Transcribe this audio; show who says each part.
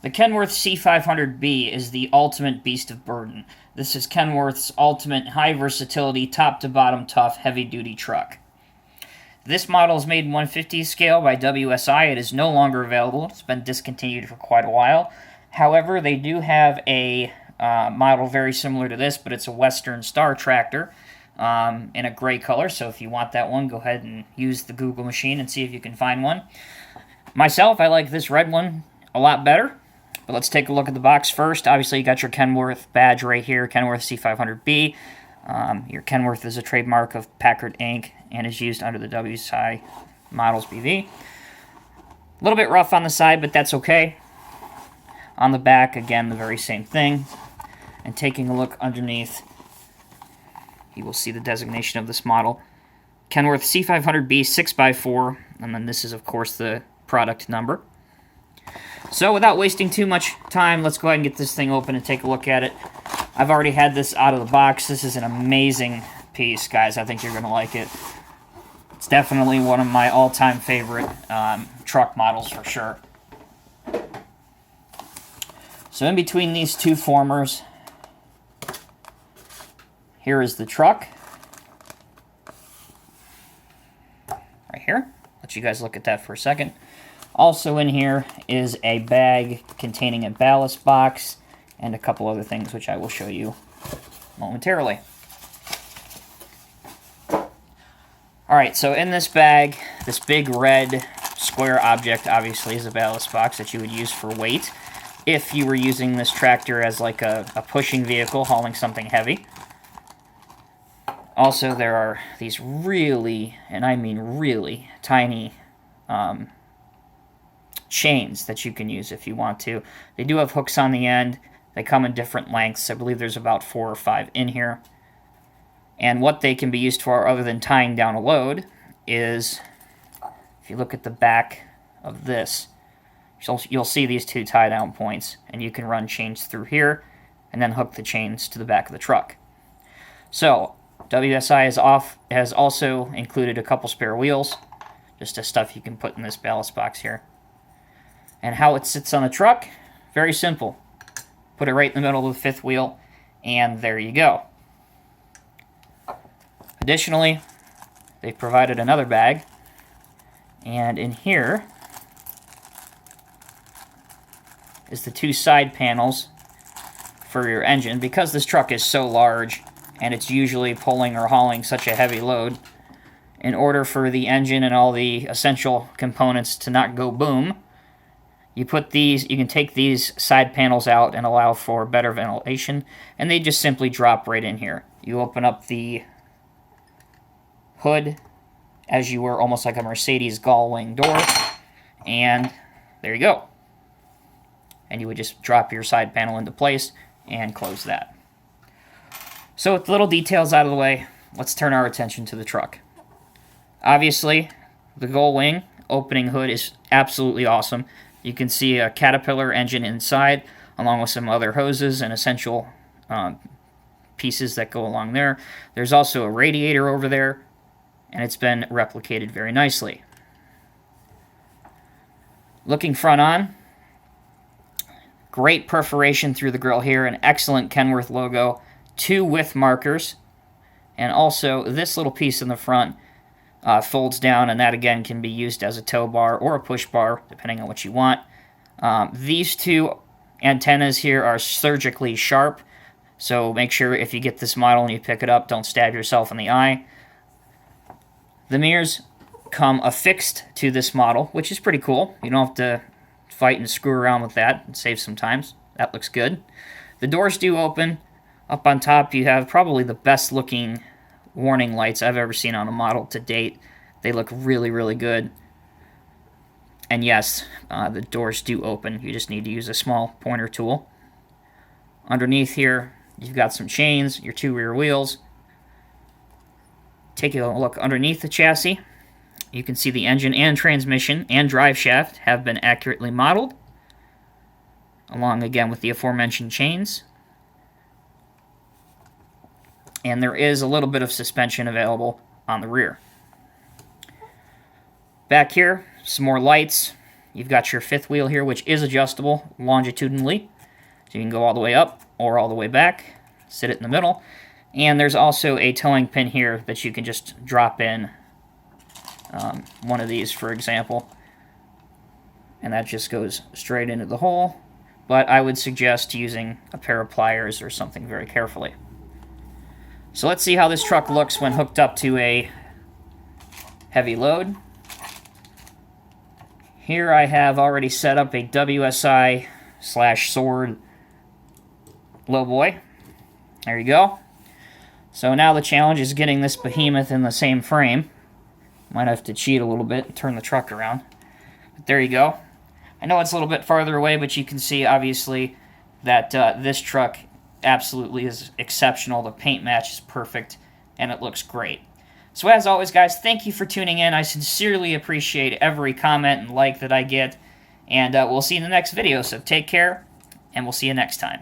Speaker 1: The Kenworth C500B is the ultimate beast of burden. This is Kenworth's ultimate high versatility, top to bottom tough, heavy duty truck. This model is made in 1/50 scale by WSI. It is no longer available. It's been discontinued for quite a while. However, they do have a model very similar to this, but it's a Western Star tractor in a gray color. So if you want that one, go ahead and use the Google machine and see if you can find one. Myself, I like this red one a lot better. But let's take a look at the box first. Obviously, you got your Kenworth badge right here, Kenworth C500B. Your Kenworth is a trademark of Packard Inc. and is used under the WSI Models BV. A little bit rough on the side, but that's okay. On the back, again, the very same thing. And taking a look underneath, you will see the designation of this model. Kenworth C500B 6x4, and then this is, of course, the product number. So without wasting too much time, let's go ahead and get this thing open and take a look at it. I've already had this out of the box. This is an amazing piece, guys. I think you're going to like it. It's definitely one of my all-time favorite truck models for sure. So in between these two formers, here is the truck. Right here. Let you guys look at that for a second. Also in here is a bag containing a ballast box and a couple other things which I will show you momentarily. Alright, so in this bag, this big red square object obviously is a ballast box that you would use for weight if you were using this tractor as like a pushing vehicle hauling something heavy. Also, there are these really, and I mean really, tiny chains that you can use if you want to. They do have hooks on the end. They come in different lengths. I believe there's about 4 or 5 in here. And what they can be used for other than tying down a load is, if you look at the back of this, you'll see these 2 tie-down points, and you can run chains through here and then hook the chains to the back of the truck. So, WSI has also included a couple spare wheels, just as stuff you can put in this ballast box here. And how it sits on the truck, very simple. Put it right in the middle of the 5th wheel, and there you go. Additionally, they've provided another bag, and in here is the 2 side panels for your engine. Because this truck is so large, and it's usually pulling or hauling such a heavy load, in order for the engine and all the essential components to not go boom, you can take these side panels out and allow for better ventilation, and they just simply drop right in here. You open up the hood as you were almost like a Mercedes gull-wing door, and there you go. And you would just drop your side panel into place and close that. So with the little details out of the way, let's turn our attention to the truck. Obviously, the gull-wing opening hood is absolutely awesome. You can see a Caterpillar engine inside, along with some other hoses and essential pieces that go along there. There's also a radiator over there, and it's been replicated very nicely. Looking front on, great perforation through the grille here, an excellent Kenworth logo, 2 width markers, and also this little piece in the front folds down, and that again can be used as a tow bar or a push bar, depending on what you want. These 2 antennas here are surgically sharp, so make sure if you get this model and you pick it up, don't stab yourself in the eye. The mirrors come affixed to this model, which is pretty cool. You don't have to fight and screw around with that and save some time. That looks good. The doors do open. Up on top, you have probably the best looking warning lights I've ever seen on a model to date. They look really, really good. And yes, the doors do open. You just need to use a small pointer tool. Underneath here, you've got some chains, your 2 rear wheels. Taking a look underneath the chassis, you can see the engine and transmission and drive shaft have been accurately modeled, along again with the aforementioned chains. And there is a little bit of suspension available on the rear. Back here, some more lights. You've got your fifth wheel here, which is adjustable longitudinally. So you can go all the way up or all the way back, sit it in the middle. And there's also a towing pin here that you can just drop in one of these, for example. And that just goes straight into the hole. But I would suggest using a pair of pliers or something very carefully. So let's see how this truck looks when hooked up to a heavy load. Here I have already set up a WSI/Sword lowboy. There you go. So now the challenge is getting this behemoth in the same frame. Might have to cheat a little bit and turn the truck around. But there you go. I know it's a little bit farther away, but you can see obviously that this truck absolutely is exceptional. The paint match is perfect, and it looks great. So as always, guys, thank you for tuning in. I sincerely appreciate every comment and like that I get. And we'll see you in the next video, so take care, and we'll see you next time.